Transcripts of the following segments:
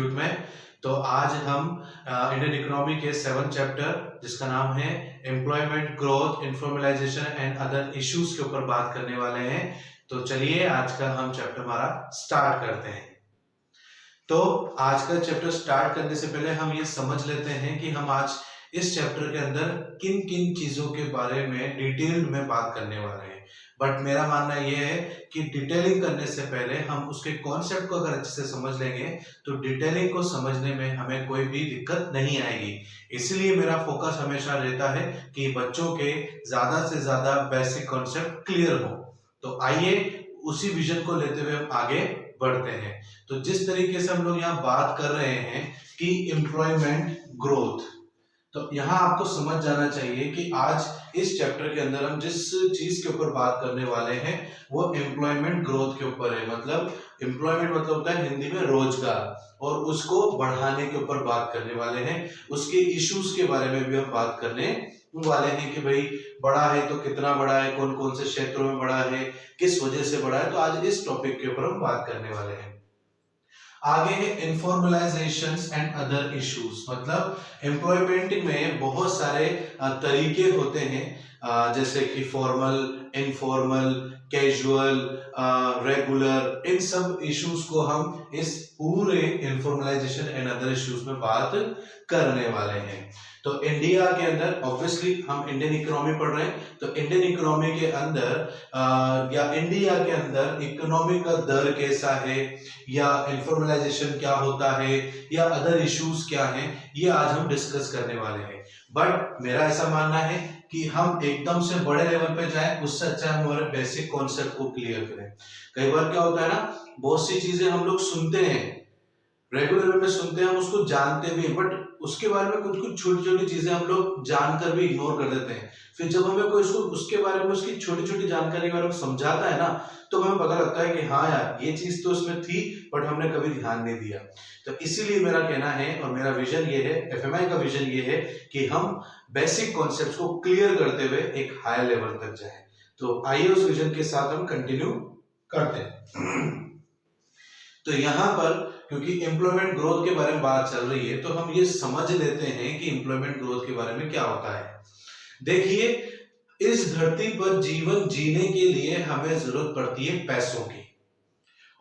Institute में। तो आज हम इंडियन इकोनॉमी के 7th चैप्टर जिसका नाम है employment growth informalization and other issues के ऊपर बात करने वाले हैं। तो चलिए आज का हम चैप्टर हमारा स्टार्ट करते हैं। तो आज का चैप्टर स्टार्ट करने से पहले हम ये समझ लेते हैं कि हम आज इस चैप्टर के अंदर किन किन चीजों के बारे में डिटेल में बात करने वाले हैं। बट मेरा मानना यह है कि डिटेलिंग करने से पहले हम उसके कॉन्सेप्ट को अगर अच्छे से समझ लेंगे तो डिटेलिंग को समझने में हमें कोई भी दिक्कत नहीं आएगी। इसलिए मेरा फोकस हमेशा रहता है कि बच्चों के ज्यादा से ज्यादा बेसिक कॉन्सेप्ट क्लियर हो। तो आइए उसी विजन को लेते हुए हम आगे बढ़ते हैं। तो जिस तरीके से हम लोग यहाँ बात कर रहे हैं कि एम्प्लॉयमेंट ग्रोथ, तो यहाँ आपको समझ जाना चाहिए कि आज इस चैप्टर के अंदर हम जिस चीज के ऊपर बात करने वाले हैं वो एम्प्लॉयमेंट ग्रोथ के ऊपर है। मतलब एम्प्लॉयमेंट मतलब होता है हिंदी में रोजगार, और उसको बढ़ाने के ऊपर बात करने वाले हैं। उसके इश्यूज के बारे में भी हम बात करने वाले हैं कि भाई बड़ा है तो कितना बड़ा है, कौन कौन से क्षेत्रों में बड़ा है, किस वजह से बड़ा है। तो आज इस टॉपिक के ऊपर हम बात करने वाले हैं। आगे है इन्फॉर्मलाइजेशन एंड अदर इश्यूज। मतलब एम्प्लॉयमेंट में बहुत सारे तरीके होते हैं, जैसे कि फॉर्मल, इनफॉर्मल, कैजुअल, रेगुलर। इन सब इश्यूज को हम इस पूरे इन्फॉर्मलाइजेशन एंड अदर इश्यूज में बात करने वाले हैं। तो इंडिया के अंदर ऑब्वियसली हम इंडियन इकोनॉमी पढ़ रहे हैं, तो इंडियन इकोनॉमी के अंदर या इंडिया के अंदर इकोनॉमी का दर कैसा है, या इन्फॉर्मलाइजेशन क्या होता है, या अदर इश्यूज क्या हैं, ये आज हम डिस्कस करने वाले हैं। बट मेरा ऐसा मानना है कि हम एकदम से बड़े लेवल पे जाएं, उससे अच्छा हम हमारे बेसिक कॉन्सेप्ट को क्लियर करें। कई बार क्या होता है ना, बहुत सी चीजें हम लोग सुनते हैं, रेगुलर वे में सुनते हैं, हम उसको जानते भी हैं, बट उसके बारे में कुछ कुछ छोटी छोटी चीजें हम लोग जानकर भी इग्नोर कर देते हैं। फिर जब हमें कोई उसके बारे में उसकी छोटी छोटी जानकारी के बारे में समझाता है ना, तो हमें पता लगता है कि हाँ यार ये चीज तो उसमें थी बट हमने कभी ध्यान नहीं दिया। तो इसीलिए मेरा कहना है और मेरा विजन ये है, एफएमआई का विजन ये है कि हम बेसिक कॉन्सेप्ट्स को क्लियर करते हुए एक हायर लेवल तक जाएं। तो आइए उस विजन के साथ हम कंटिन्यू करते हैं। तो यहाँ पर क्योंकि एम्प्लॉयमेंट ग्रोथ के बारे में बात चल रही है, तो हम ये समझ लेते हैं कि एम्प्लॉयमेंट ग्रोथ के बारे में क्या होता है। देखिए, इस धरती पर जीवन जीने के लिए हमें जरूरत पड़ती है पैसों की,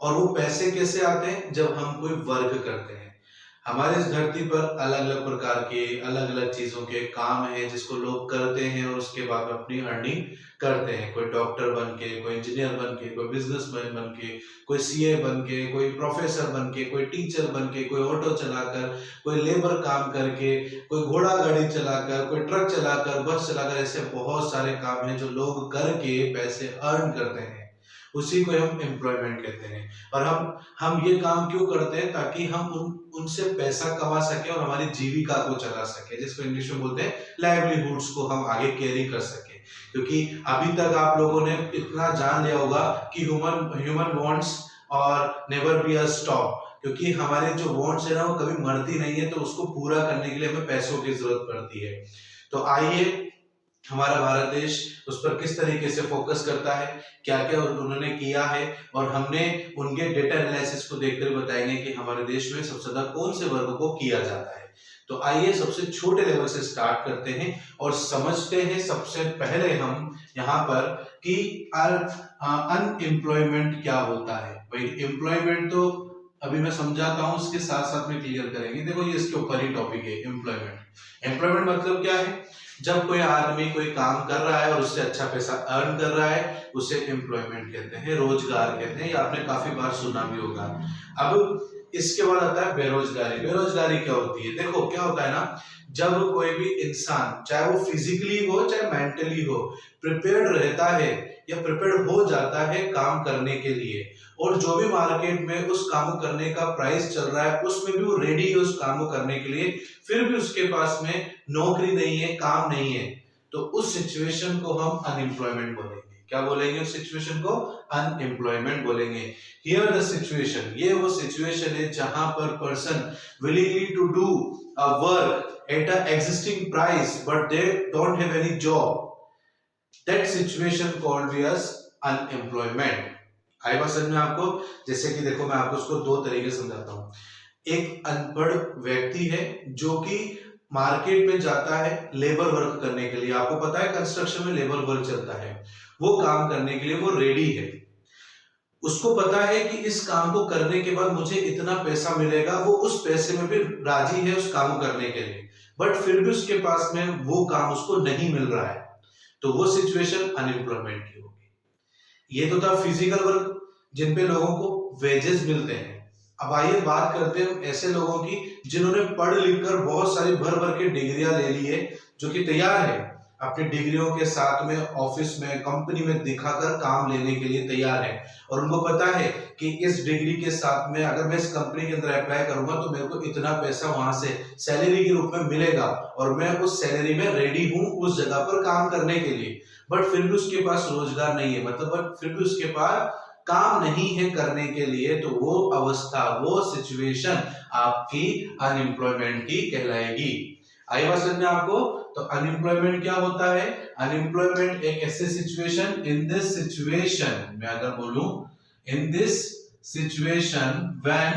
और वो पैसे कैसे आते हैं, जब हम कोई वर्क करते हैं। हमारे इस धरती पर अलग अलग प्रकार के अलग अलग चीजों के काम हैं जिसको लोग करते हैं और उसके बाद अपनी अर्निंग करते हैं। कोई डॉक्टर बन के, कोई इंजीनियर बन के, कोई बिजनेसमैन बन के, कोई सीए बन के, कोई प्रोफेसर बन के, कोई टीचर बन के, कोई ऑटो चलाकर, कोई लेबर काम करके, कोई घोड़ा गाड़ी चलाकर, कोई ट्रक चलाकर, बस चलाकर। ऐसे बहुत सारे काम हैं जो लोग करके पैसे अर्न करते हैं, उसी को हम एम्प्लॉयमेंट कहते हैं। और हम ये काम क्यों करते हैं, ताकि हम उनसे पैसा कमा सके और हमारी जीविका को चला सके, जिसको इंग्लिश में बोलते हैं लाइवलीहुड्स को हम आगे कैरी कर सके। क्योंकि अभी तक आप लोगों ने इतना जान लिया होगा कि ह्यूमन वांट्स और नेवर बी अ स्टॉप, क्योंकि हमारे जो वांट्स है ना वो कभी मरती नहीं है, तो उसको पूरा करने के लिए हमें पैसों की जरूरत पड़ती है। तो आइए हमारा भारत देश उस पर किस तरीके से फोकस करता है, क्या क्या उन्होंने किया है, और हमने उनके डेटा एनालिसिस को देखकर बताएंगे कि हमारे देश में सबसे ज्यादा कौन से वर्ग को किया जाता है। तो आइए सबसे छोटे लेवल से स्टार्ट करते हैं और समझते हैं सबसे पहले हम यहाँ पर कि अनएम्प्लॉयमेंट क्या होता है। भाई एम्प्लॉयमेंट तो अभी मैं समझाता हूँ, उसके साथ साथ में क्लियर करेंगे। देखो ये इसके ऊपर ही टॉपिक है एम्प्लॉयमेंट। एम्प्लॉयमेंट मतलब क्या है, जब कोई आदमी कोई काम कर रहा है और उससे अच्छा पैसा अर्न कर रहा है, उसे एम्प्लॉयमेंट कहते हैं, रोजगार कहते हैं। ये आपने काफी बार सुना भी होगा। अब इसके बाद आता है बेरोजगारी। बेरोजगारी क्या होती है, देखो क्या होता है ना, जब कोई भी इंसान, चाहे वो फिजिकली हो चाहे मेंटली हो, प्रिपेयर्ड रहता है या प्रिपेयर्ड हो जाता है काम करने के लिए, और जो भी मार्केट में उस काम को करने का प्राइस चल रहा है उसमें भी वो रेडी है उस काम को करने के लिए, फिर भी उसके पास में नौकरी नहीं है, काम नहीं है, तो उस सिचुएशन को हम अनएम्प्लॉयमेंट बोलेंगे। क्या बोलेंगे उस सिचुएशन को? अनएम्प्लॉयमेंट बोलेंगे। हियर द सिचुएशन, ये वो सिचुएशन है जहां पर person willingly to do a work at a existing price but they don't have any job, that situation called be as unemployment. आई बात समझ में आपको? जैसे कि देखो मैं आपको उसको दो तरीके से समझाता हूँ। एक अनपढ़ व्यक्ति है जो कि मार्केट में जाता है लेबर वर्क करने के लिए। आपको पता है कंस्ट्रक्शन में लेबर वर्क चलता है, वो काम करने के लिए वो रेडी है। उसको पता है कि इस काम को करने के बाद मुझे इतना पैसा मिलेगा, वो उस पैसे में भी राजी है उस काम करने के लिए, बट फिर भी उसके पास में वो काम उसको नहीं मिल रहा है, तो वो सिचुएशन अनएम्प्लॉयमेंट की होगी। ये तो था फिजिकल वर्क जिन पे लोगों को वेजेस मिलते हैं। अब आइए बात करते हैं ऐसे लोगों की जिन्होंने पढ़ लिख कर बहुत सारी भर भर के डिग्रियां ले ली है, जो कि तैयार है अपनी डिग्रियों के साथ में ऑफिस में कंपनी में दिखाकर काम लेने के लिए तैयार है, और उनको पता है कि इस डिग्री के साथ में अगर मैं इस कंपनी के अंदर अप्लाई करूंगा तो मेरे को इतना पैसा वहां से सैलरी के रूप में मिलेगा, और मैं उस सैलरी में रेडी हूं उस जगह पर काम करने के लिए। बट फिर भी उसके पास रोजगार नहीं है, मतलब बट फिर भी उसके पास काम नहीं है करने के लिए, तो वो अवस्था, वो सिचुएशन आपकी अनएम्प्लॉयमेंट की कहलाएगी। आई बात समझ में आपको? तो अनएम्प्लॉयमेंट क्या होता है? अनएम्प्लॉयमेंट एक ऐसे सिचुएशन, इन दिस सिचुएशन, मैं अगर बोलूं in this situation when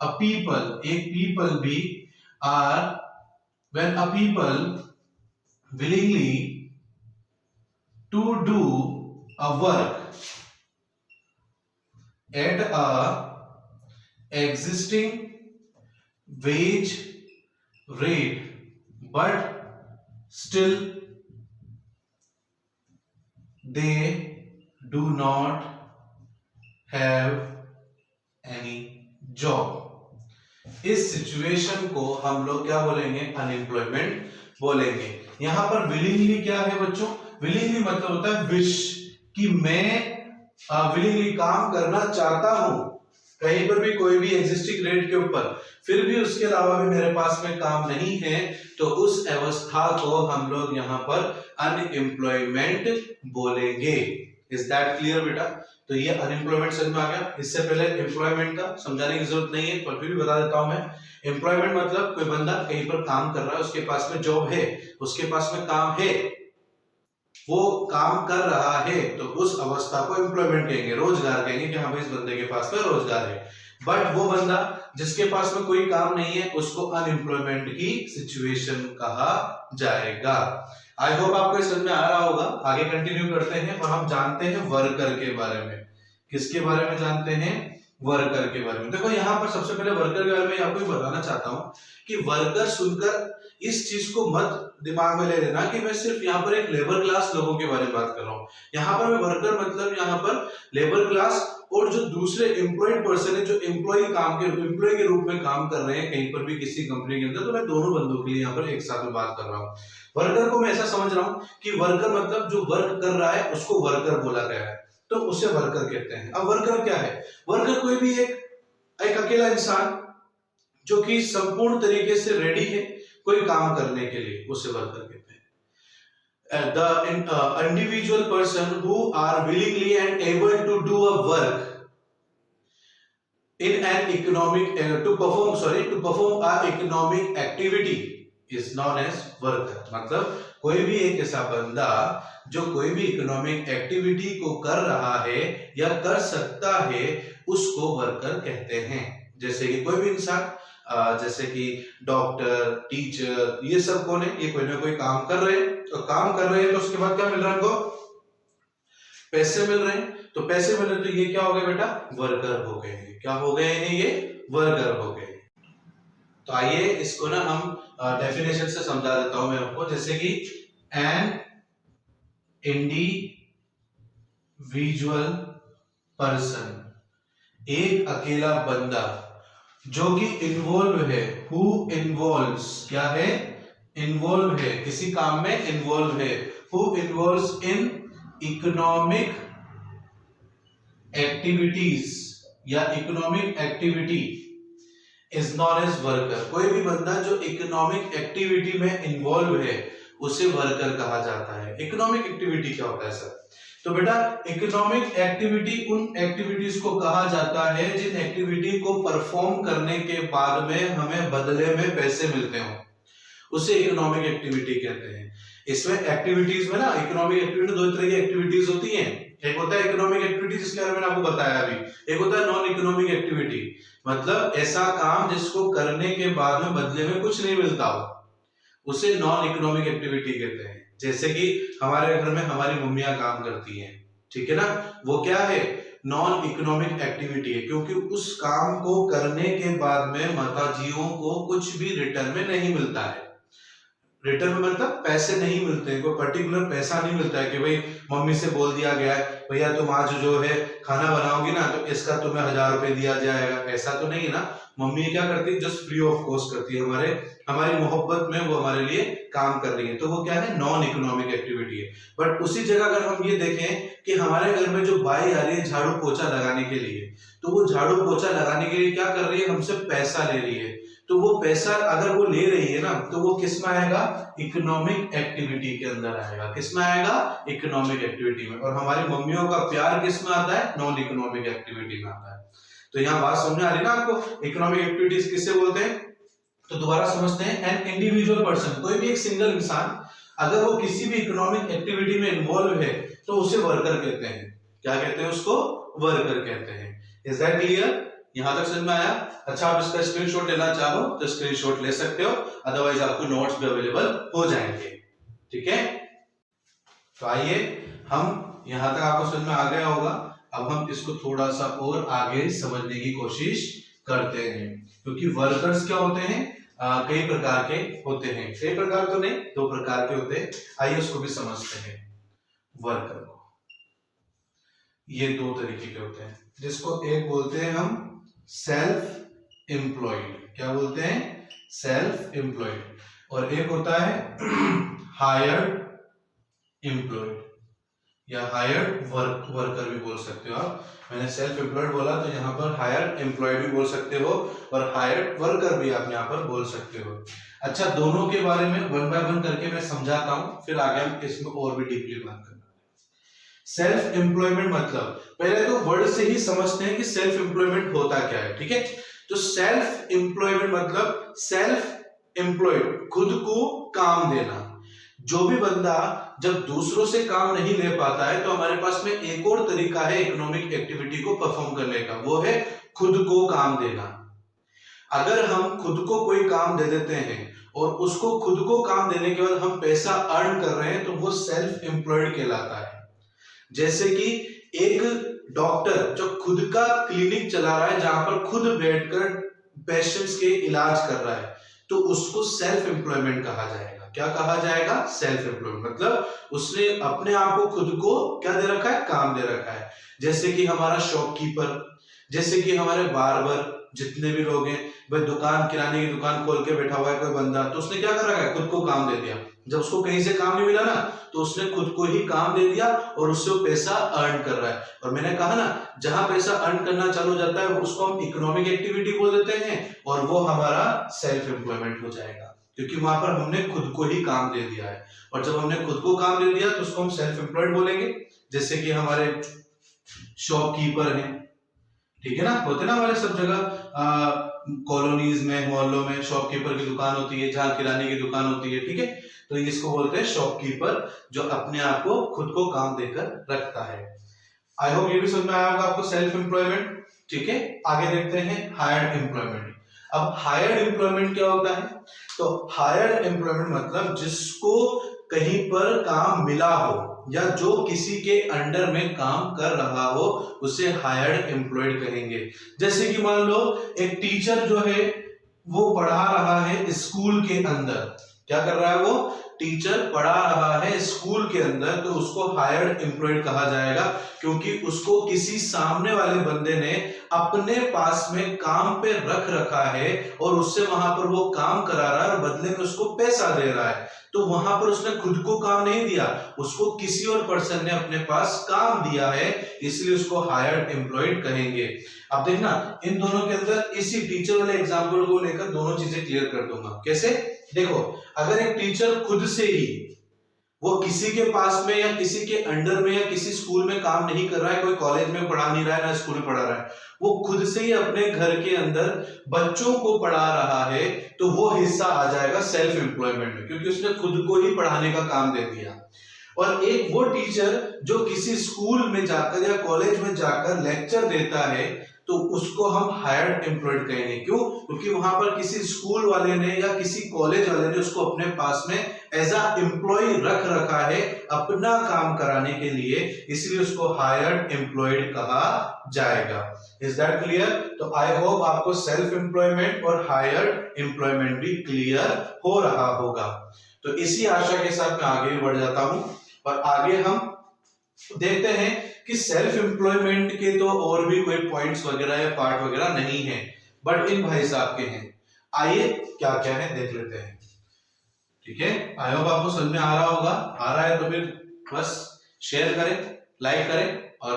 a people, एक पीपल भी are, when a people willingly to do a work at a existing wage rate, but still they do not have any job। इस situation को हम लोग क्या बोलेंगे? अनएम्प्लॉयमेंट बोलेंगे। यहां पर विलिंगली क्या है बच्चों? विलिंगली मतलब होता है विश, कि मैं विलिंगली काम करना चाहता हूं कहीं पर भी, कोई भी एग्जिस्टिंग रेट के ऊपर, फिर भी उसके अलावा भी मेरे पास में काम नहीं है, तो उस अवस्था को हम लोग यहाँ पर अनएम्प्लॉयमेंट बोलेंगे। इज दैट क्लियर बेटा? तो ये अनएम्प्लॉयमेंट समझ में आ गया। इससे पहले एम्प्लॉयमेंट का समझाने की जरूरत नहीं है, पर फिर भी बता देता हूं मैं। एम्प्लॉयमेंट मतलब कोई बंदा कहीं पर काम कर रहा है, उसके पास में जॉब है, उसके पास में काम है, वो काम कर रहा है, तो उस अवस्था को एम्प्लॉयमेंट कहेंगे, रोजगार कहेंगे कि हाँ भाई इस बंदे के पास में रोजगार है। बट वो बंदा जिसके पास में कोई काम नहीं है, उसको अनएम्प्लॉयमेंट की सिचुएशन कहा जाएगा। आई होप आपको समझ में आ रहा होगा। आगे कंटिन्यू करते हैं और हम जानते हैं वर्कर के बारे में। किसके बारे में जानते हैं? वर्कर के बारे में। देखो यहाँ पर सबसे पहले वर्कर के बारे में आपको बताना चाहता हूँ कि वर्कर सुनकर इस चीज को मत दिमाग में ले लेना कि मैं सिर्फ यहाँ पर एक लेबर क्लास लोगों के बारे में बात कर रहा हूँ। यहाँ पर मैं वर्कर मतलब यहाँ पर लेबर क्लास और जो दूसरे एम्प्लॉयड पर्सन है, जो एम्प्लॉय के रूप में काम कर रहे हैं कहीं पर भी किसी कंपनी के अंदर, तो मैं दोनों बंदों के लिए यहाँ पर एक साथ में बात कर रहा हूँ। वर्कर को मैं ऐसा समझ रहा हूँ कि वर्कर मतलब जो वर्क कर रहा है उसको वर्कर बोला गया है, तो उसे वर्कर कहते हैं। अब वर्कर क्या है? वर्कर कोई भी एक अकेला इंसान जो कि संपूर्ण तरीके से रेडी है कोई काम करने के लिए, उसे वर्कर कहते हैं। The individual person who are willingly and able to do a work in an economic to perform a economic activity is known as worker। मतलब कोई भी एक ऐसा बंदा जो कोई भी इकोनॉमिक एक्टिविटी को कर रहा है या कर सकता है, उसको वर्कर कहते हैं। जैसे कि कोई भी इंसान, जैसे कि डॉक्टर, टीचर, ये सब कौन है? ये कोई ना कोई काम कर रहे हैं, तो काम कर रहे हैं तो उसके बाद क्या मिल रहा है इनको? पैसे मिल रहे हैं। तो पैसे मिल रहे हैं तो ये क्या हो गए बेटा? वर्कर हो गए हैं। क्या हो गए हैं? ये वर्कर हो गए। तो आइए इसको ना हम डेफिनेशन से समझा देता हूं मैं आपको। जैसे कि एन इंडिविजुअल पर्सन, एक अकेला बंदा जो कि इन्वॉल्व है, हु इन्वॉल्व्स, क्या है? इन्वॉल्व है, किसी काम में इन्वॉल्व है, who involves in economic activities या economic activity is known as worker. कोई भी बंदा जो इकोनॉमिक एक्टिविटी में इन्वॉल्व है उसे वर्कर कहा जाता है। इकोनॉमिक एक्टिविटी क्या होता है सर? तो बेटा इकोनॉमिक एक्टिविटी उन एक्टिविटीज को कहा जाता है जिन एक्टिविटी को परफॉर्म करने के बाद में हमें बदले में पैसे मिलते हो, उसे इकोनॉमिक एक्टिविटी कहते हैं। इसमें एक्टिविटीज में ना, इकोनॉमिक एक्टिविटी दो तरह की एक्टिविटीज होती हैं। एक होता है इकोनॉमिक एक्टिविटी, जिसके बारे में मैंने आपको बताया अभी। एक होता है नॉन इकोनॉमिक एक्टिविटी, मतलब ऐसा काम जिसको करने के बाद में बदले में कुछ नहीं मिलता हो, उसे नॉन इकोनॉमिक एक्टिविटी कहते हैं। जैसे कि हमारे घर में हमारी मम्मियां काम करती हैं, ठीक है ना, वो क्या है, नॉन इकोनॉमिक एक्टिविटी है, क्योंकि उस काम को करने के बाद में माताजियों को कुछ भी रिटर्न में नहीं मिलता है। रिटर्न में मतलब पैसे नहीं मिलते हैं, कोई पर्टिकुलर पैसा नहीं मिलता है कि भाई मम्मी से बोल दिया गया है भैया तुम आज जो है खाना बनाओगी ना तो इसका तुम्हें 1000 रुपए दिया जाएगा, ऐसा तो नहीं है ना। मम्मी क्या करती है, जस्ट फ्री ऑफ कॉस्ट करती है, हमारी मोहब्बत में वो हमारे लिए काम कर रही है, तो वो क्या है, नॉन इकोनॉमिक एक्टिविटी है। बट उसी जगह अगर हम ये देखें कि हमारे घर में जो बाई आ रही है झाड़ू पोछा लगाने के लिए, तो वो झाड़ू पोछा लगाने के लिए क्या कर रही है, हमसे पैसा ले रही है। तो वो पैसा अगर वो ले रही है ना, तो वो किस में आएगा, इकोनॉमिक एक्टिविटी के अंदर आएगा। किस में आएगा, इकोनॉमिक एक्टिविटी में। और हमारी मम्मियों का प्यार किस में आता है, नॉन इकोनॉमिक एक्टिविटी में आता है। तो यहाँ बात समझ आ रही ना आपको, इकोनॉमिक एक्टिविटीज किससे बोलते हैं। तो दोबारा समझते हैं, एन इंडिविजुअल पर्सन, कोई भी एक सिंगल इंसान अगर वो किसी भी इकोनॉमिक एक्टिविटी में इन्वॉल्व है तो उसे वर्कर कहते हैं। क्या कहते हैं उसको, वर्कर कहते हैं। इज दैट क्लियर, यहां तक समझ में आया। अच्छा, आप इसका स्क्रीनशॉट लेना चाहो तो स्क्रीनशॉट ले सकते हो, अदरवाइज आपको नोट्स भी अवेलेबल हो जाएंगे, ठीक है। तो आइए, हम यहां तक आपको समझ में आ गया होगा। अब हम इसको थोड़ा सा और आगे समझने की कोशिश करते हैं, क्योंकि वर्कर्स क्या होते हैं, कई प्रकार के होते हैं। कई प्रकार तो नहीं, 2 प्रकार के होते हैं। आइए उसको भी समझते हैं। वर्कर को ये 2 तरीके के होते हैं, जिसको एक बोलते हैं हम सेल्फ एम्प्लॉयड। क्या बोलते हैं, सेल्फ एम्प्लॉयड। और एक होता है हायर्ड एम्प्लॉयड या हायर्ड वर्कर भी बोल सकते हो आप। मैंने सेल्फ एम्प्लॉयड बोला तो यहाँ पर हायर्ड एम्प्लॉयड भी बोल सकते हो और हायर्ड वर्कर भी आप यहाँ पर बोल सकते हो। अच्छा, दोनों के बारे में 1 बाय 1 करके मैं समझाता हूँ, फिर आगे हम इसमें और भी डीपली बात करना। सेल्फ एम्प्लॉयमेंट मतलब, पहले तो वर्ड से ही समझते हैं कि सेल्फ एम्प्लॉयमेंट होता क्या है, ठीक है। तो सेल्फ एम्प्लॉयमेंट मतलब सेल्फ एम्प्लॉयड, खुद को काम देना। जो भी बंदा जब दूसरों से काम नहीं ले पाता है, तो हमारे पास में एक और तरीका है इकोनॉमिक एक्टिविटी को परफॉर्म करने का, वो है खुद को काम देना। अगर हम खुद को कोई काम दे देते हैं और उसको खुद को काम देने के बाद हम पैसा अर्न कर रहे हैं, तो वो सेल्फ एम्प्लॉयड कहलाता है। जैसे कि एक डॉक्टर जो खुद का क्लिनिक चला रहा है, जहां पर खुद बैठकर पेशेंट्स के इलाज कर रहा है, तो उसको सेल्फ एम्प्लॉयमेंट कहा जाएगा। क्या कहा जाएगा, सेल्फ एम्प्लॉयमेंट। मतलब उसने अपने आप को खुद को क्या दे रखा है, काम दे रखा है। जैसे कि हमारा शॉपकीपर, जैसे कि हमारे बार्बर, जितने भी लोग हैं, भाई दुकान, किराने की दुकान खोल के बैठा हुआ है कोई बंदा, तो उसने क्या कर रखा है, खुद को काम दे दिया। जब उसको कहीं से काम नहीं मिला ना, तो उसने खुद को ही काम दे दिया और उससे पैसा अर्न कर रहा है। और मैंने कहा ना, जहां पैसा अर्न करना चालू हो जाता है उसको हम इकोनॉमिक एक्टिविटी बोल देते हैं, और वो हमारा सेल्फ एम्प्लॉयमेंट हो जाएगा, क्योंकि वहां पर हमने खुद को ही काम दे दिया है। और जब हमने खुद को काम दे दिया तो उसको हम सेल्फ एम्प्लॉयड बोलेंगे। जैसे कि हमारे शॉपकीपर हैं, ठीक है ना, होते ना हमारे सब जगह, कॉलोनीज में, मोहल्लों में शॉपकीपर की दुकान होती है, जहां किराने की दुकान होती है, ठीक है। तो इसको बोलते हैं शॉपकीपर, जो अपने आप को खुद को काम देकर रखता है। आई होप ये भी समझ में आया होगा आपको सेल्फ एम्प्लॉयमेंट, ठीक है। आगे देखते हैं हायर्ड एम्प्लॉयमेंट। अब हायर्ड एम्प्लॉयमेंट क्या होता है, तो हायर्ड एम्प्लॉयमेंट मतलब जिसको कहीं पर काम मिला हो या जो किसी के अंडर में काम कर रहा हो, उसे हायर्ड एम्प्लॉयड कहेंगे। जैसे कि मान लो एक टीचर जो है वो पढ़ा रहा है स्कूल के अंदर, क्या कर रहा है, वो टीचर पढ़ा रहा है स्कूल के अंदर, तो उसको हायर्ड एम्प्लॉयड कहा जाएगा, क्योंकि उसको किसी सामने वाले बंदे ने अपने पास में काम पे रख रखा है और उससे वहां पर वो काम करा रहा है और बदले में उसको पैसा दे रहा है। तो वहां पर उसने खुद को काम नहीं दिया, उसको किसी और पर्सन ने अपने पास काम दिया है, इसलिए उसको हायर्ड एम्प्लॉयड कहेंगे। अब देखना, इन दोनों के अंदर इसी टीचर वाले एग्जाम्पल को लेकर दोनों चीजें क्लियर कर दूंगा। कैसे, देखो, अगर एक टीचर खुद से ही वो किसी के पास में या किसी के अंडर में या किसी स्कूल में काम नहीं कर रहा है, कोई कॉलेज में पढ़ा नहीं रहा है ना स्कूल में पढ़ा रहा है, वो खुद से ही अपने घर के अंदर बच्चों को पढ़ा रहा है, तो वो हिस्सा आ जाएगा सेल्फ एम्प्लॉयमेंट में, क्योंकि उसने खुद को ही पढ़ाने का काम दे दिया। और एक वो टीचर जो किसी स्कूल में जाकर या कॉलेज में जाकर लेक्चर देता है, तो उसको हम हायर्ड एम्प्लॉयड कहेंगे। क्यों? क्योंकि वहां पर किसी स्कूल वाले ने या किसी कॉलेज वाले ने उसको अपने पास में एज अ एम्प्लॉय रख रखा है अपना काम कराने के लिए, इसलिए उसको हायर्ड एम्प्लॉयड कहा जाएगा। Is that clear? तो आई होप आपको सेल्फ एम्प्लॉयमेंट और हायर्ड एम्प्लॉयमेंट भी क्लियर हो रहा होगा। तो इसी आशा के साथ मैं आगे भी बढ़ जाता हूं और आगे हम देखते हैं कि सेल्फ एम्प्लॉयमेंट के तो और भी कोई पॉइंट्स वगैरह या पार्ट वगैरह नहीं है, बट इन भाई साहब के हैं। आइए क्या क्या है देख लेते हैं। ठीक है, आई होप आपको समझ में आ रहा होगा। आ रहा है तो फिर बस शेयर करें, लाइक करें और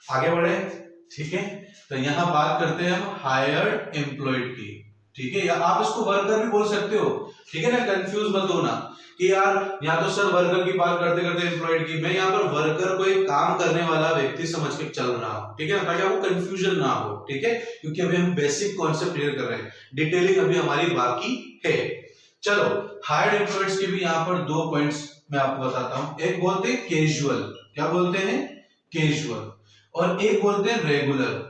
आगे बढ़े। ठीक है, तो यहां बात करते हैं हम हायर्ड एम्प्लॉयड की। ठीक है, या आप इसको वर्कर भी बोल सकते हो। ठीक है ना, कंफ्यूज मत होना कि यार यहाँ तो सर वर्कर की बात करते करते एम्प्लॉयड की, मैं यहाँ पर वर्कर को एक काम करने वाला व्यक्ति समझ के चल रहा हूँ। ठीक है, ताकि आपको कंफ्यूजन ना हो। ठीक है, क्योंकि अभी हम बेसिक कॉन्सेप्ट क्लियर कर रहे हैं, डिटेलिंग अभी हमारी बाकी है। चलो, हायर्ड एम्प्लॉयड्स के भी यहाँ पर दो पॉइंट्स मैं आपको बताता हूँ। एक बोलते हैं कैजुअल, क्या बोलते हैं? कैजुअल। और एक बोलते हैं रेगुलर।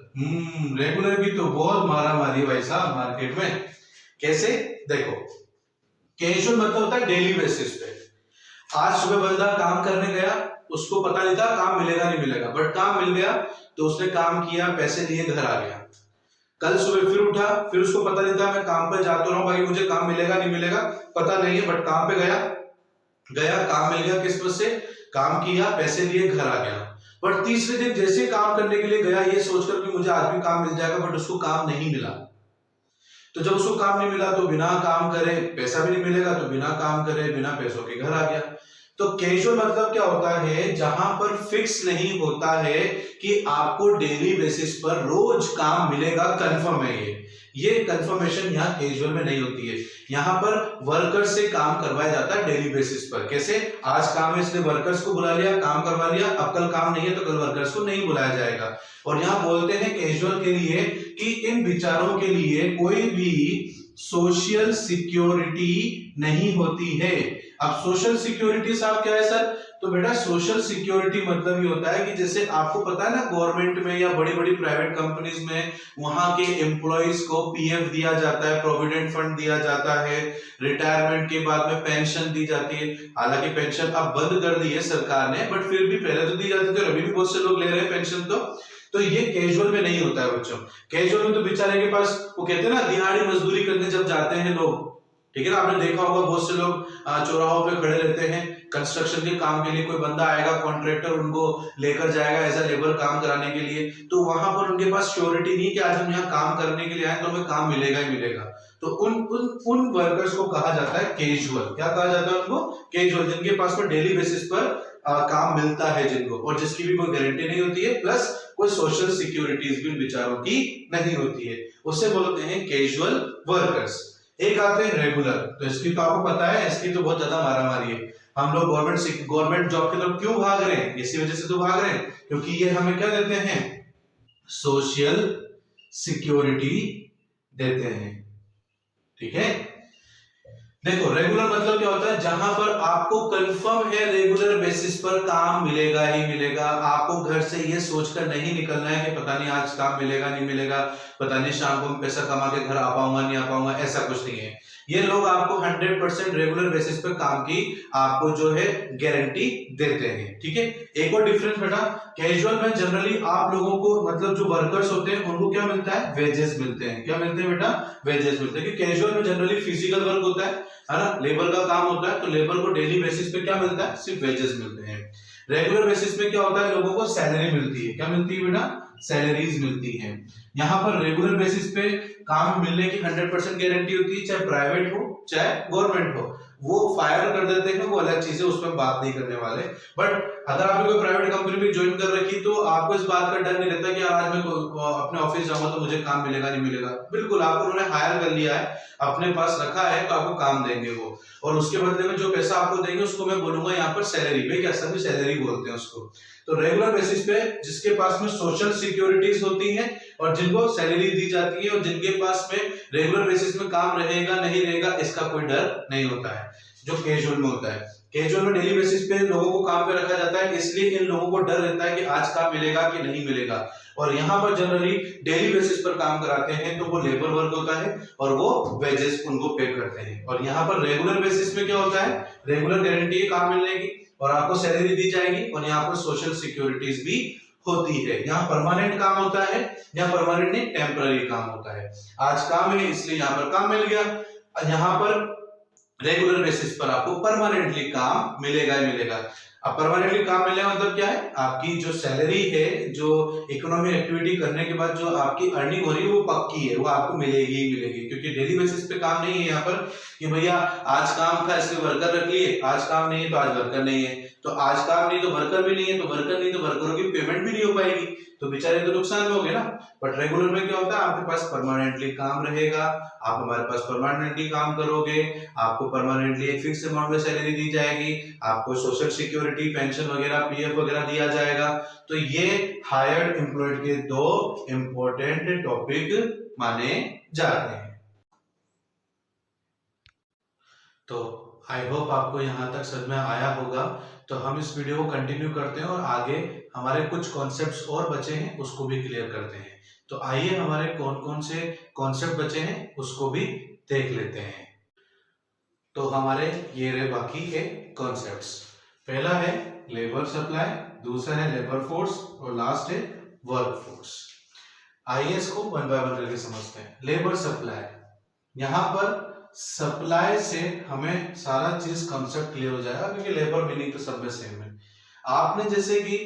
रेगुलर की तो बहुत मारा मारी है भाई साहब मार्केट में। कैसे? देखो, कैजुअल मतलब होता है डेली बेसिस पे। आज सुबह बंदा काम करने गया, उसको पता नहीं था काम मिलेगा नहीं मिलेगा, बट काम मिल गया तो उसने काम किया, पैसे लिए, घर आ गया। कल सुबह फिर उठा, फिर उसको पता नहीं था मैं काम पे जाता रहा हूं भाई, मुझे काम मिलेगा नहीं मिलेगा पता नहीं है, बट काम पे गया, काम मिल गया, किस्मत से काम किया, पैसे लिए, घर आ गया। बट तीसरे दिन जैसे काम करने के लिए गया ये सोचकर कि मुझे आज भी काम मिल जाएगा, बट उसको काम नहीं मिला। तो जब उसको काम नहीं मिला तो बिना काम करे पैसा भी नहीं मिलेगा, तो बिना काम करे बिना पैसों के घर आ गया। तो कैजुअल मतलब क्या होता है? जहां पर फिक्स नहीं होता है कि आपको डेली बेसिस पर रोज काम मिलेगा, कंफर्म है ये कंफर्मेशन यहाँ कैजुअल में नहीं होती है। यहाँ पर वर्कर से काम करवाया जाता है डेली बेसिस पर। कैसे? आज काम है इसलिए वर्कर्स को बुला लिया, काम करवा लिया, अब कल काम नहीं है तो कल वर्कर्स को नहीं बुलाया जाएगा। और यहाँ बोलते हैं कैजुअल के लिए कि इन विचारों के लिए कोई भी सोशल सिक्योरिटी नहीं होती है। अब सोशल सिक्योरिटी साहब क्या है सर? तो बेटा सोशल सिक्योरिटी मतलब ये होता है कि जैसे आपको पता है ना, गवर्नमेंट में या बड़ी बड़ी प्राइवेट कंपनीज में वहां के एम्प्लॉइज को पीएफ दिया जाता है, प्रोविडेंट फंड दिया जाता है, रिटायरमेंट के बाद में पेंशन दी जाती है। हालांकि पेंशन अब बंद कर दी है सरकार ने, बट फिर भी पहले तो दी जाती थी, अभी भी बहुत से लोग ले रहे हैं पेंशन। तो ये कैजुअल में नहीं होता है बच्चों। कैजुअल में तो बेचारे के पास, वो कहते हैं ना, दिहाड़ी मजदूरी करने जब जाते हैं लोग, ठीक है ना, आपने देखा होगा बहुत से लोग चौराहों पे खड़े रहते हैं कंस्ट्रक्शन के काम के लिए। कोई बंदा आएगा, कॉन्ट्रैक्टर उनको लेकर जाएगा एज अ लेबर काम कराने के लिए, तो वहां पर उनके पास श्योरिटी नहीं कि आज हम यहाँ काम करने के लिए आए तो हमें काम मिलेगा ही मिलेगा। तो उन वर्कर्स को कहा जाता है कैजुअल। क्या कहा जाता है उनको? कैजुअल, जिनके पास में डेली बेसिस पर काम मिलता है जिनको, और जिसकी भी कोई गारंटी नहीं होती है, प्लस कोई सोशल सिक्योरिटीज भी विचारों की नहीं होती है, उसे बोलते हैं कैजुअल वर्कर्स। एक आते हैं रेगुलर, तो इसकी तो आपको पता है, इसकी तो बहुत ज्यादा मारामारी है। हम लोग गवर्नमेंट जॉब की तरफ क्यों भाग रहे हैं? इसी वजह से तो भाग रहे हैं क्योंकि ये हमें क्या देते हैं? सोशल सिक्योरिटी देते हैं। ठीक है, देखो रेगुलर मतलब क्या होता है? जहां पर आपको कंफर्म है रेगुलर बेसिस पर काम मिलेगा ही मिलेगा। आपको घर से ये सोचकर नहीं निकलना है कि पता नहीं आज काम मिलेगा नहीं मिलेगा, पता नहीं शाम को मैं पैसा कमा के घर आ पाऊंगा नहीं आ पाऊंगा, ऐसा कुछ नहीं है। ये लोग आपको 100% रेगुलर बेसिस पर काम की आपको जो है गारंटी देते हैं। ठीक है, एक और डिफरेंस बेटा, कैजुअल में जनरली आप लोगों को, मतलब जो वर्कर्स होते हैं उनको क्या मिलता है? वेजेस मिलते हैं। क्या मिलते हैं बेटा? वेजेस मिलते हैं। कैजुअल में जनरली फिजिकल वर्क होता है ना, लेबर का काम होता है, तो लेबर को डेली बेसिस पे क्या मिलता है? सिर्फ वेजेस मिलते हैं। रेगुलर बेसिस पे क्या होता है? लोगों को सैलरी मिलती है। क्या मिलती है बेटा? सैलरीज मिलती हैं। यहाँ पर रेगुलर बेसिस पे काम मिलने की 100% गारंटी होती है, चाहे प्राइवेट हो चाहे गवर्नमेंट हो। वो फायर कर देते हैं, वो अलग चीज है, उस पर बात नहीं करने वाले। बट अगर आपने कोई प्राइवेट कंपनी में ज्वाइन कर रखी तो आपको इस बात का डर नहीं रहता कि आज मैं अपने ऑफिस जाऊंगा तो मुझे काम मिलेगा नहीं मिलेगा। बिल्कुल, आपको उन्होंने हायर कर लिया है, अपने पास रखा है, तो आपको काम देंगे वो, और उसके बदले में जो पैसा आपको देंगे उसको मैं बोलूंगा यहाँ पर सैलरी। भाई क्या सभी सैलरी बोलते हैं उसको। तो रेगुलर बेसिस पे जिसके पास में सोशल सिक्योरिटीज होती हैं और जिनको सैलरी दी जाती है और जिनके पास में रेगुलर बेसिस में काम रहेगा नहीं रहेगा इसका कोई डर नहीं होता है, जो कैजुअल में होता है। कैजुअल में डेली बेसिस पे लोगों को काम पे रखा जाता है, इसलिए इन लोगों को डर रहता है कि आज काम मिलेगा कि नहीं मिलेगा। और यहाँ पर जनरली डेली बेसिस पर काम कराते हैं तो वो लेबर वर्क होता है और वो वेजेस उनको पे करते हैं। और यहाँ पर रेगुलर बेसिस में क्या होता है, रेगुलर गारंटी है काम मिलने की और आपको सैलरी दी जाएगी और यहाँ पर सोशल सिक्योरिटीज भी होती है। यहाँ परमानेंट काम होता है, यहाँ परमानेंट नहीं टेम्पररी काम होता है। आज काम है इसलिए यहाँ पर काम मिल गया, यहाँ पर रेगुलर बेसिस पर आपको परमानेंटली काम मिलेगा ही मिलेगा। अब परमानेंटली काम मिलने का मतलब क्या है, आपकी जो सैलरी है, जो इकोनॉमिक एक्टिविटी करने के बाद जो आपकी अर्निंग हो रही है वो पक्की है, वो आपको मिलेगी ही मिलेगी। क्योंकि डेली बेसिस पे काम नहीं है यहाँ पर कि भैया आज काम था इसलिए वर्कर रख लिए, आज काम नहीं है तो आज वर्कर नहीं है, तो आज काम नहीं तो वर्कर भी नहीं है, तो वर्कर नहीं तो वर्करों की पेमेंट भी नहीं हो पाएगी, तो बेचारे तो नुकसान में हो गए ना। बट रेगुलर में क्या होता है, आपके पास परमानेंटली काम रहेगा, आप हमारे पास परमानेंटली काम करोगे, आपको परमानेंटली एक फिक्स अमाउंट में सैलरी दी जाएगी, आपको सोशल सिक्योरिटी पेंशन वगैरह पीएफ वगैरह दिया जाएगा। तो ये हायर्ड एम्प्लॉयड के दो इंपॉर्टेंट टॉपिक माने जाते हैं। तो आई होप आपको यहाँ तक समझ में आया होगा। तो हम इस वीडियो को कंटिन्यू करते हैं और आगे हमारे कुछ कॉन्सेप्ट्स और बचे हैं उसको भी क्लियर करते हैं। तो आइए हमारे कौन कौन से कॉन्सेप्ट बचे हैं उसको भी देख लेते हैं। तो हमारे ये रहे बाकी के कॉन्सेप्ट्स। पहला है लेबर सप्लाई, दूसरा है लेबर फोर्स और लास्ट है वर्क फोर्स। आइए इसको वन बाय वन करके समझते हैं। लेबर सप्लाई, यहाँ पर सप्लाई से हमें सारा चीज कंसेप्ट क्लियर हो जाएगा क्योंकि लेबर मीनिंग तो सब में सेम है। आपने जैसे कि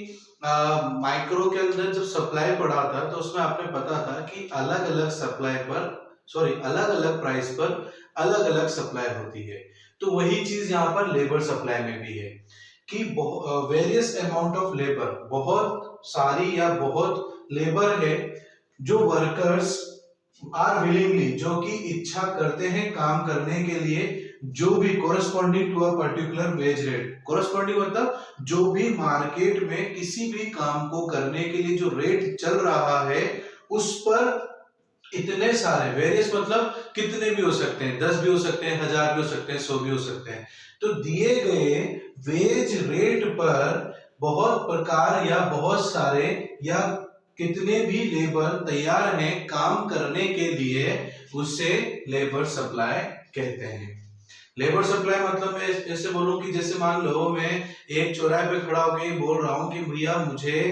माइक्रो के अंदर जब सप्लाई पढ़ा था तो उसमें आपने पता था कि अलग अलग सप्लाई पर अलग अलग प्राइस पर अलग अलग सप्लाई होती है। तो वही चीज यहाँ पर लेबर सप्लाई में भी है कि वेरियस अमाउंट ऑफ लेबर, बहुत सारी या बहुत लेबर है जो वर्कर्स आर विलिंगली, जो कि इच्छा करते हैं काम करने के लिए, जो भी corresponding to a particular wage rate. Corresponding मतलब जो भी मार्केट में किसी भी काम को करने के लिए जो रेट चल रहा है उस पर इतने सारे, वेरियस मतलब कितने भी हो सकते हैं, 10 भी हो सकते हैं, 1000 भी हो सकते हैं, 100 भी हो सकते हैं। तो दिए गए वेज रेट पर बहुत प्रकार या बहुत सारे या कितने भी लेबर तैयार हैं काम करने के लिए, उसे लेबर सप्लाई कहते हैं। लेबर सप्लाई मतलब मैं ऐसे बोलूं कि जैसे मान लो मैं एक चौराहे पे खड़ा होकर बोल रहा हूं कि भैया मुझे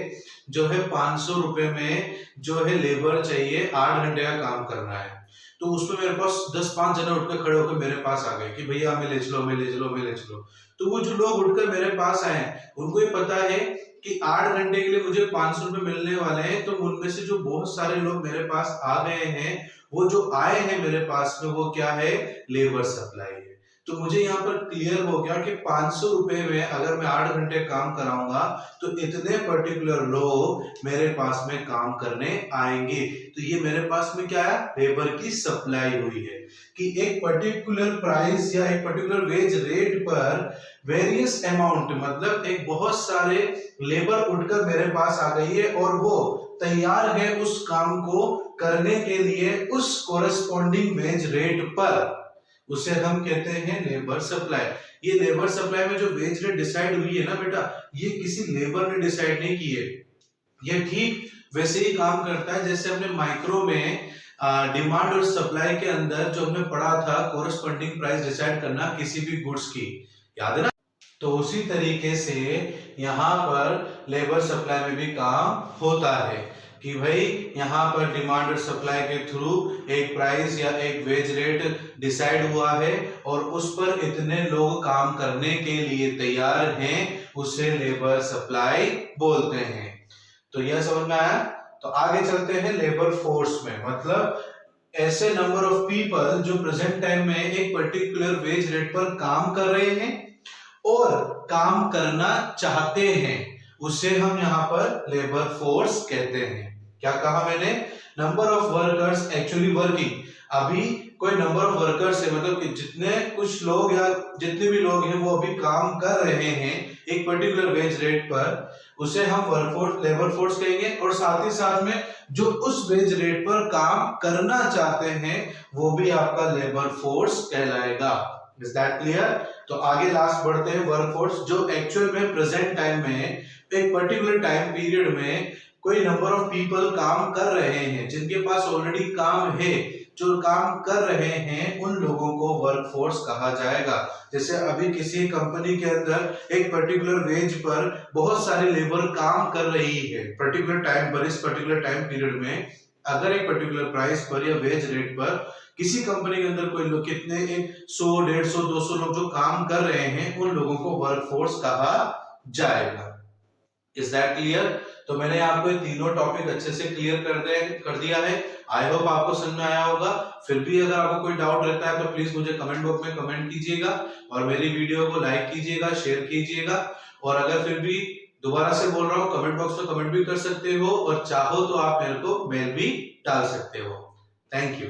जो है 500 रुपए में जो है लेबर चाहिए, 8 घंटे का काम करना है। तो उसमें मेरे पास 10-5 जने उठकर खड़े होकर मेरे पास आ गए कि भैया हमें ले चलो, हमें ले चलो, हमें ले चलो। तो वो जो लोग उठकर मेरे पास आए उनको ये पता है कि 8 घंटे के लिए मुझे 500 रुपए मिलने वाले हैं। तो उनमें से जो बहुत सारे लोग मेरे पास आ गए हैं, वो जो आए हैं मेरे पास में, वो क्या है, लेबर सप्लाई है। तो मुझे यहाँ पर क्लियर हो गया कि 500 रुपए में अगर मैं 8 घंटे काम कराऊंगा तो इतने पर्टिकुलर लोग मेरे पास में काम करने आएंगे। तो ये मेरे पास में क्या है, लेबर की सप्लाई हुई है कि एक पर्टिकुलर प्राइस या एक पर्टिकुलर वेज रेट पर वेरियस अमाउंट, मतलब एक बहुत सारे लेबर उठकर मेरे पास आ गई है और वो तैयार है उस काम को करने के लिए उस कोरस्पॉन्डिंग वेज रेट पर, उसे हम कहते हैं लेबर सप्लाई। ये लेबर सप्लाई में जो वेज रेट डिसाइड हुई है ना बेटा, ये किसी लेबर ने डिसाइड नहीं की है। ये ठीक वैसे ही काम करता है जैसे हमने माइक्रो में डिमांड और सप्लाई के अंदर जो हमने पढ़ा था कोरस्पॉन्डिंग प्राइस डिसाइड करना किसी भी गुड्स की, याद है ना। तो उसी तरीके से यहाँ पर लेबर सप्लाई में भी काम होता है कि भाई यहाँ पर डिमांड और सप्लाई के थ्रू एक प्राइस या एक वेज रेट डिसाइड हुआ है और उस पर इतने लोग काम करने के लिए तैयार हैं, उसे लेबर सप्लाई बोलते हैं। तो यह समझ में आया। तो आगे चलते हैं लेबर फोर्स में, मतलब ऐसे नंबर ऑफ पीपल जो प्रेजेंट टाइम में एक पर्टिकुलर वेज रेट पर काम कर रहे हैं और काम करना चाहते हैं, उसे हम यहाँ पर लेबर फोर्स कहते हैं। क्या कहा मैंने? Number of workers actually working. अभी कोई नंबर ऑफ वर्कर्स है, मतलब कि जितने कुछ लोग या जितने भी लोग हैं वो अभी काम कर रहे हैं एक पर्टिकुलर वेज रेट पर, उसे हम वर्कफोर्स लेबर फोर्स कहेंगे। और साथ ही साथ में जो उस वेज रेट पर काम करना चाहते हैं वो भी आपका लेबर फोर्स कहलाएगा। Is that clear? तो आगे लास्ट बढ़ते हैं, वर्कफोर्स जो एक्चुअल में प्रेजेंट टाइम में एक पर्टिकुलर टाइम पीरियड में कोई नंबर ऑफ पीपल काम कर रहे हैं, जिनके पास ऑलरेडी काम है, जो काम कर रहे हैं, उन लोगों को वर्कफोर्स कहा जाएगा। जैसे अभी किसी कंपनी के अंदर एक पर्टिकुलर वेज पर बहुत सारी लेबर काम कर रही है पर्टिकुलर टाइम पर, इस पर्टिकुलर टाइम पीरियड में अगर एक पर्टिकुलर प्राइस पर या वेज रेट पर किसी कंपनी के अंदर कोई लोग कितने 100, 150, 200 लोग जो काम कर रहे हैं, उन लोगों को वर्कफोर्स कहा जाएगा। Is that clear? तो मैंने आपको ये तीनों टॉपिक अच्छे से क्लियर कर दिया है। आई होप आपको समझ में आया होगा। फिर भी अगर आपको कोई डाउट रहता है तो प्लीज मुझे कमेंट बॉक्स में कमेंट कीजिएगा और मेरी वीडियो को लाइक कीजिएगा, शेयर कीजिएगा। और अगर फिर भी दोबारा से बोल रहा हूँ, कमेंट बॉक्स में कमेंट भी कर सकते हो और चाहो तो आप मेरे को मेल भी डाल सकते हो। Thank you.